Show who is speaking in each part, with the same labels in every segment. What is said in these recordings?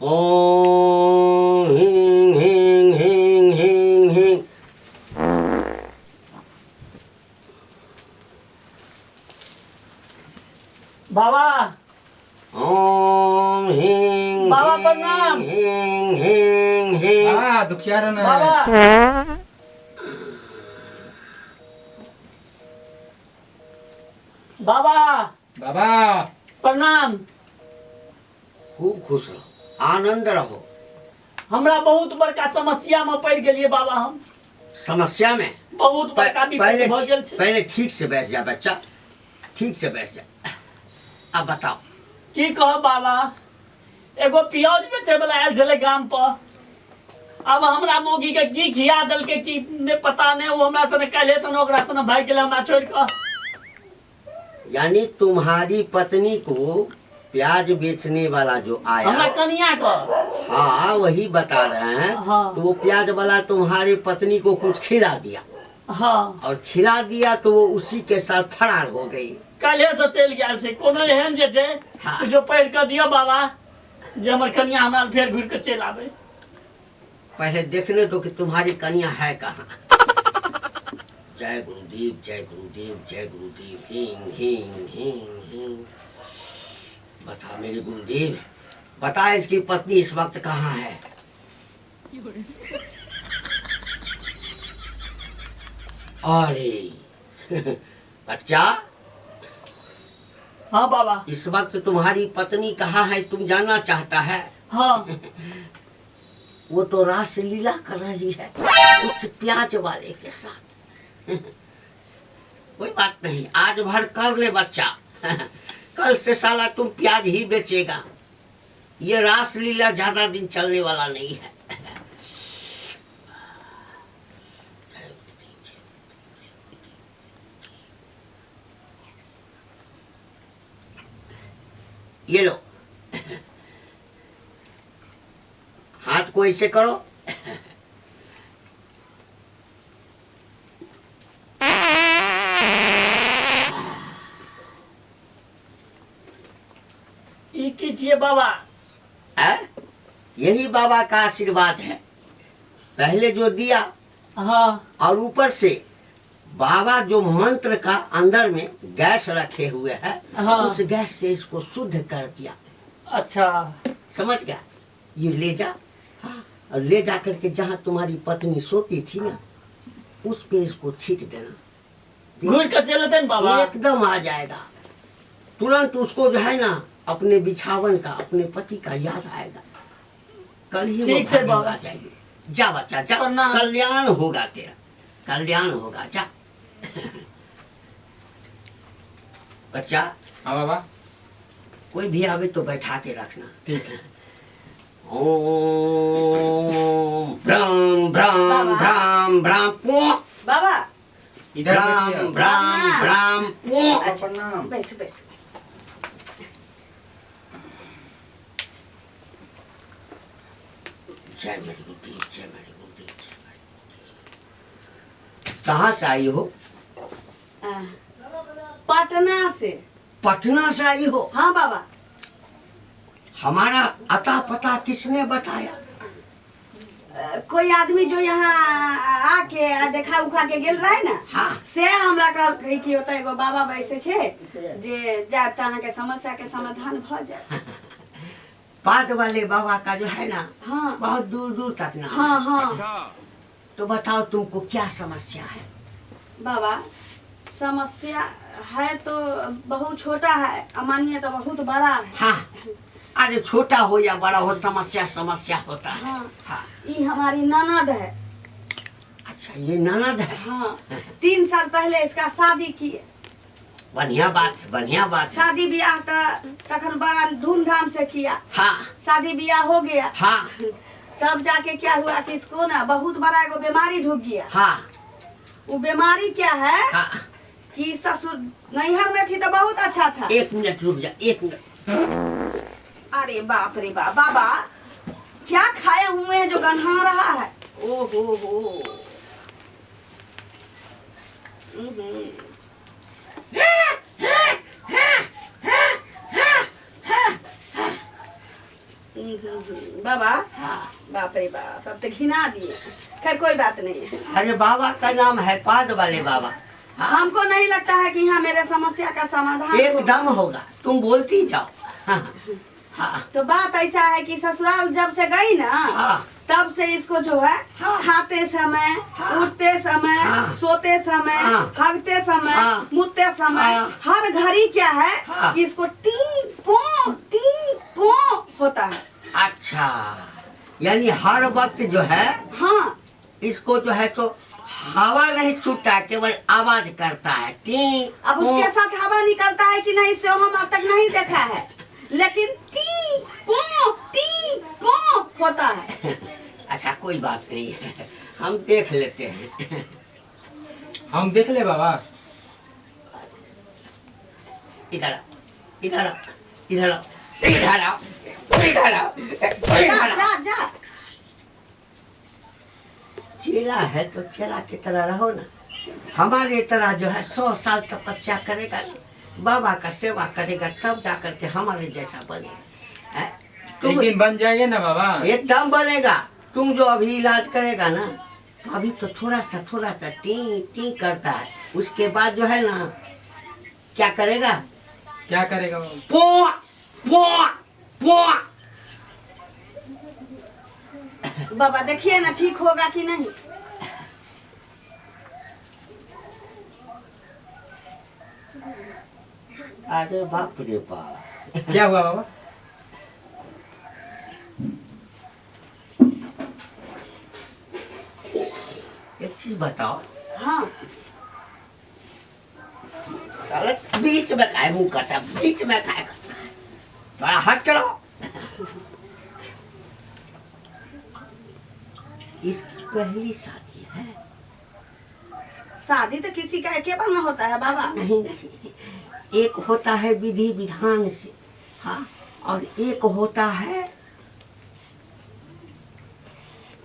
Speaker 1: ओम ह्रीं ह्रीं ह्रीं ह्रीं ह्रीं।
Speaker 2: बाबा
Speaker 1: ओम ह्रीं
Speaker 2: बाबा प्रणाम।
Speaker 1: ह्रीं ह्रीं ह्रीं।
Speaker 3: हाँ दुखिया रहो ना।
Speaker 2: बाबा बाबा
Speaker 3: बाबा
Speaker 2: प्रणाम।
Speaker 1: खूब खुश रहो, आनंद रहो।
Speaker 2: हमरा बहुत बड़का समस्या में पड़ गेलिए बाबा। हम
Speaker 1: समस्या में
Speaker 2: बहुत बड़का विपत्ति भ गेल छै।
Speaker 1: पहले ठीक से बैठ जा बच्चा, ठीक से बैठ जा। अब बताओ
Speaker 2: की कह बाबा, एगो पियाज बेचे वाला आयल छले गाम पर। अब हमरा मोगी के की खिया देलके की ने पता नहीं। वो हमरा सने काल्हे सने ओकरा सने भाग गेल हमरा छोड़ के।
Speaker 1: यानी तुम्हारी पत्नी को प्याज बेचने वाला जो आया,
Speaker 2: हमरा कनिया को।
Speaker 1: हाँ वही बता रहे हैं।
Speaker 2: हाँ।
Speaker 1: तो वो प्याज वाला तुम्हारी पत्नी को कुछ खिला दिया,
Speaker 2: हाँ
Speaker 1: और खिला दिया तो वो उसी के साथ फरार हो गई।
Speaker 2: काल्हे से चल गया छै। कोनो एहन जे छै
Speaker 1: हाँ।
Speaker 2: जो पढ़ के दियो बाबा, जे हमर कनिया हमरा फेर घुर के चल आवे।
Speaker 1: पहले देखने दो कि तुम्हारी कन्या है कहाँ। जय गुरुदेव जय गुरुदेव जय गुरुदेव। हींग हींग हींग हींग। बता मेरे गुरुदेव, बता इसकी पत्नी इस वक्त कहाँ है। अरे बच्चा,
Speaker 2: हाँ बाबा।
Speaker 1: इस वक्त तुम्हारी पत्नी कहाँ है तुम जानना चाहता है।
Speaker 2: हाँ
Speaker 1: वो तो रासलीला कर रही है उस प्याज वाले के साथ। कोई बात नहीं, आज भर कर ले बच्चा। कल से साला तुम प्याज ही बेचेगा। ये रासलीला ज्यादा दिन चलने वाला नहीं है। ये लो, हाथ को ऐसे करो।
Speaker 2: ये कीजिए बाबा।
Speaker 1: यही बाबा का आशीर्वाद है। पहले जो दिया,
Speaker 2: हाँ
Speaker 1: और ऊपर से बाबा जो मंत्र का अंदर में गैस रखे हुए है,
Speaker 2: हाँ।
Speaker 1: उस गैस से इसको शुद्ध कर दिया।
Speaker 2: अच्छा
Speaker 1: समझ गया। ये ले जा, और ले जा करके जहाँ तुम्हारी पत्नी सोती थी ना, उस पे इसको छीट देना।
Speaker 2: घुर के चलते न बाबा।
Speaker 1: एकदम आ जाएगा। तुरंत उसको जो है ना अपने बिछावन का, अपने पति का याद आएगा। कल ही वो
Speaker 2: ठीक है
Speaker 1: भागी
Speaker 2: बाबा।
Speaker 1: आ जाएगी। जा बच्चा जा,
Speaker 2: प्रणाम।
Speaker 1: कल्याण होगा तेरा, कल्याण होगा। जा बच्चा।
Speaker 3: हाँ बाबा
Speaker 1: कोई भी आवे तो बैठा के रखना।
Speaker 3: ठीक है।
Speaker 1: ओम भ्राम भ्राम भ्राम भ्राम पो।
Speaker 4: बाबा
Speaker 3: इधर
Speaker 1: भ्राम
Speaker 3: बैठिए।
Speaker 1: भ्राम भ्राम पो।
Speaker 4: अच्छा
Speaker 3: प्रणाम।
Speaker 4: बैठो बैठो।
Speaker 1: जय मेरी गुरुदेव जय मेरी गुरुदेव जय मेरी गुरुदेव। कहाँ से आई हो।
Speaker 4: आ, पटना से।
Speaker 1: पटना से आई हो।
Speaker 4: हाँ बाबा।
Speaker 1: हमारा अता पता किसने बताया।
Speaker 4: कोई आदमी जो यहाँ आके देखा उखा के गेल रहे ना,
Speaker 1: हाँ।
Speaker 4: से हमरा कहल कि होता एगो बाबा बैसे छे जे जाब त अहाँ के समस्या के समाधान भ जाए।
Speaker 1: पाद वाले बाबा का जो है ना,
Speaker 4: हाँ
Speaker 1: बहुत दूर दूर तक ना।
Speaker 4: हाँ हाँ
Speaker 1: तो बताओ तुमको क्या समस्या है।
Speaker 4: बाबा, समस्या है तो बहुत छोटा है, मानिए तो बहुत बड़ा है।
Speaker 1: हाँ, अरे छोटा हो या बड़ा हो, समस्या समस्या होता है।
Speaker 4: हाँ।
Speaker 1: हाँ।
Speaker 4: ये हमारी ननद है।
Speaker 1: अच्छा ये ननद है।
Speaker 4: हाँ 3 साल पहले इसका शादी की।
Speaker 1: बढ़िया बात है, बढ़िया बात है।
Speaker 4: शादी ब्याह तखन बड़ा धूमधाम से किया।
Speaker 1: हाँ
Speaker 4: शादी ब्याह हो गया।
Speaker 1: हाँ
Speaker 4: तब जाके क्या हुआ कि इसको ना बहुत बड़ा एगो बीमारी ढुक गया।
Speaker 1: हाँ
Speaker 4: वो बीमारी क्या है
Speaker 1: हाँ।
Speaker 4: कि ससुर नैहर में थी तो बहुत अच्छा था।
Speaker 1: 1 मिनट रुक जा, 1 मिनट।
Speaker 4: अरे बाप रे बाप, बाबा क्या खाए हुए हैं जो गन्हा रहा है। ओ हो। बाबा
Speaker 1: हाँ।
Speaker 4: बाप रे बाप, अब तो घिना दिए। खैर कोई बात नहीं है।
Speaker 1: अरे बाबा का नाम है पाद वाले बाबा। हाँ।
Speaker 4: हमको नहीं लगता है कि यहाँ मेरे समस्या का समाधान होगा।
Speaker 1: एकदम होगा, तुम बोलती जाओ। हाँ। हाँ।
Speaker 4: तो बात ऐसा है कि ससुराल जब से गई ना,
Speaker 1: हाँ।
Speaker 4: तब से इसको जो है
Speaker 1: हाँ।
Speaker 4: खाते समय,
Speaker 1: हाँ।
Speaker 4: उठते समय,
Speaker 1: हाँ।
Speaker 4: सोते समय,
Speaker 1: हाँ।
Speaker 4: भागते समय,
Speaker 1: हाँ।
Speaker 4: मुतते समय,
Speaker 1: हाँ।
Speaker 4: हर घड़ी क्या है
Speaker 1: हाँ।
Speaker 4: कि इसको टी पो होता है।
Speaker 1: अच्छा, यानी हर वक्त जो है
Speaker 4: हाँ
Speaker 1: इसको जो है तो हवा नहीं छूटता, केवल आवाज करता है टी।
Speaker 4: अब उसके साथ हवा निकलता है कि नहीं से हम आज तक नहीं देखा है, लेकिन टी पो होता है।
Speaker 1: अच्छा कोई बात नहीं है, हम देख लेते हैं।
Speaker 3: हम देख ले बाबा।
Speaker 1: इधर आओ, इधर आओ, इधर आओ, इधर आओ, इधर आओ,
Speaker 4: जा
Speaker 1: इधर आओ।
Speaker 4: जा जा।
Speaker 1: चेला है तो चेला की तरह रहो ना। हमारे तरह जो है 100 साल तपस्या करेगा, बाबा का सेवा करेगा, तब जाकर के हमारे जैसा बनेगा। हैं?
Speaker 3: एक दिन बन जाएंगे ना बाबा।
Speaker 1: एकदम बनेगा। तुम जो अभी इलाज करेगा ना, तो अभी तो थोड़ा सा टी टी करता है, उसके बाद जो है ना क्या करेगा?
Speaker 3: क्या करेगा बाबा?
Speaker 1: पो पो पो।
Speaker 4: बाबा देखिए ना ठीक होगा कि नहीं।
Speaker 1: अरे बाप रे बाप।
Speaker 3: क्या हुआ बाबा?
Speaker 1: एक चीज बताओ,
Speaker 4: हाँ
Speaker 1: साले बीच में काय मुंह करता, बीच में काय करता है? थोड़ा हट करो। इसकी पहली शादी है।
Speaker 4: शादी तो किसी का एक बार में होता है बाबा।
Speaker 1: नहीं नहीं, एक होता है विधि विधान से, हाँ, और एक होता है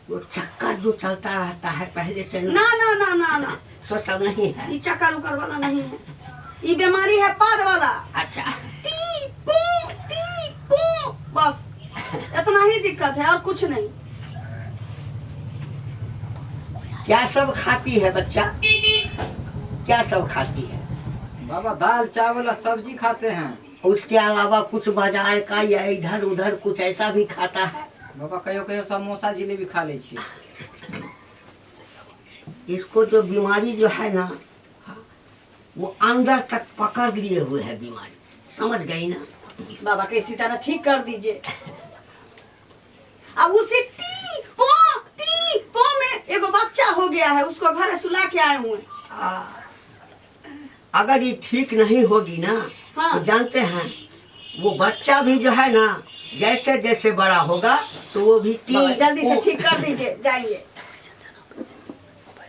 Speaker 1: वो चक्कर जो चलता रहता है पहले से।
Speaker 4: ना ना ना ना ना,
Speaker 1: सोचता नहीं है।
Speaker 4: ये चक्कर उकर वाला नहीं है, ये बीमारी है पाद वाला।
Speaker 1: अच्छा,
Speaker 4: टी पो बस इतना ही दिक्कत है और कुछ नहीं।
Speaker 1: क्या सब खाती है बच्चा? क्या सब खाती है?
Speaker 3: बाबा दाल चावल और सब्जी खाते हैं।
Speaker 1: उसके अलावा कुछ बाजार का या इधर उधर कुछ ऐसा भी खाता है?
Speaker 3: बाबा कहियो कहियो समोसा जिलेबी खा ले छी।
Speaker 1: इसको जो बीमारी जो है ना, वो अंदर तक पकड़ लिए हुए है बीमारी, समझ गई ना?
Speaker 4: बाबा किसी तरह ठीक कर दीजिए। अब उसे टी पो में एगो बच्चा हो गया है, उसको घर सुला के आए हुए।
Speaker 1: अगर ये ठीक नहीं होगी ना,
Speaker 4: हाँ।
Speaker 1: तो जानते हैं वो बच्चा भी जो है ना, जैसे जैसे बड़ा होगा तो वो भी
Speaker 4: बाबा जल्दी से ठीक कर दीजिए, जाइए।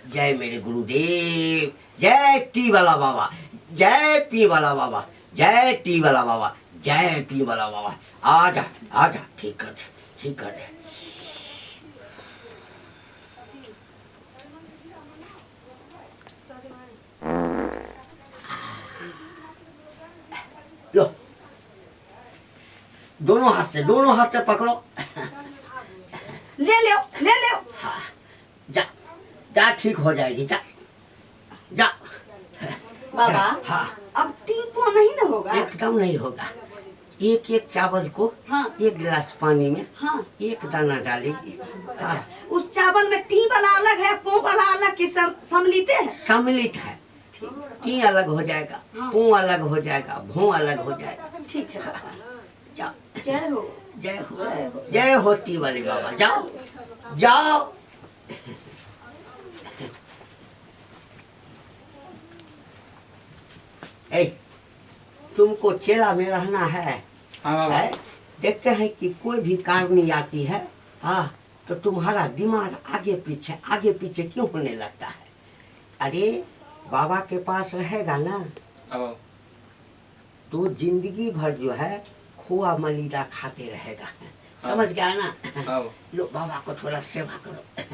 Speaker 1: जय मेरे गुरुदेव, जय टी वाला बाबा, जय पी वाला बाबा, जय टी वाला बाबा, जय पी वाला बाबा। आजा आजा, ठीक कर दे, ठीक कर दे। लो, दोनों हाथ से पकड़ो।
Speaker 4: ले लो।
Speaker 1: हाँ, जा जा, ठीक हो जाएगी, जा जा।
Speaker 4: बाबा
Speaker 1: हाँ,
Speaker 4: अब टी पो नहीं ना होगा।
Speaker 1: एकदम नहीं होगा। एक एक चावल को
Speaker 4: हाँ।
Speaker 1: एक गिलास पानी में
Speaker 4: हाँ।
Speaker 1: एक दाना डालेगी। हाँ,
Speaker 4: उस चावल में टी वाला अलग है, पो वाला अलग की सम्मिलित है।
Speaker 1: सम्मिलित है। टी अलग हो जाएगा,
Speaker 4: हाँ।
Speaker 1: पू अलग हो जाएगा, भू अलग हो जाएगा।
Speaker 4: ठीक है बाबा,
Speaker 1: जाओ,
Speaker 4: जय हो।
Speaker 1: जय हो, जय हो टी वाले बाबा। जाओ जाओ। ए, तुमको चेला में रहना है।
Speaker 3: हाँ बाबा।
Speaker 1: है? देखते हैं कि कोई भी कारणी आती है, हाँ, तो तुम्हारा दिमाग आगे पीछे क्यों होने लगता है? अरे बाबा के पास रहेगा ना,
Speaker 3: अब
Speaker 1: तो जिंदगी भर जो है खोआ मलीदा खाते रहेगा। समझ गया ना?
Speaker 3: अब
Speaker 1: लो बाबा को थोड़ा सेवा करो।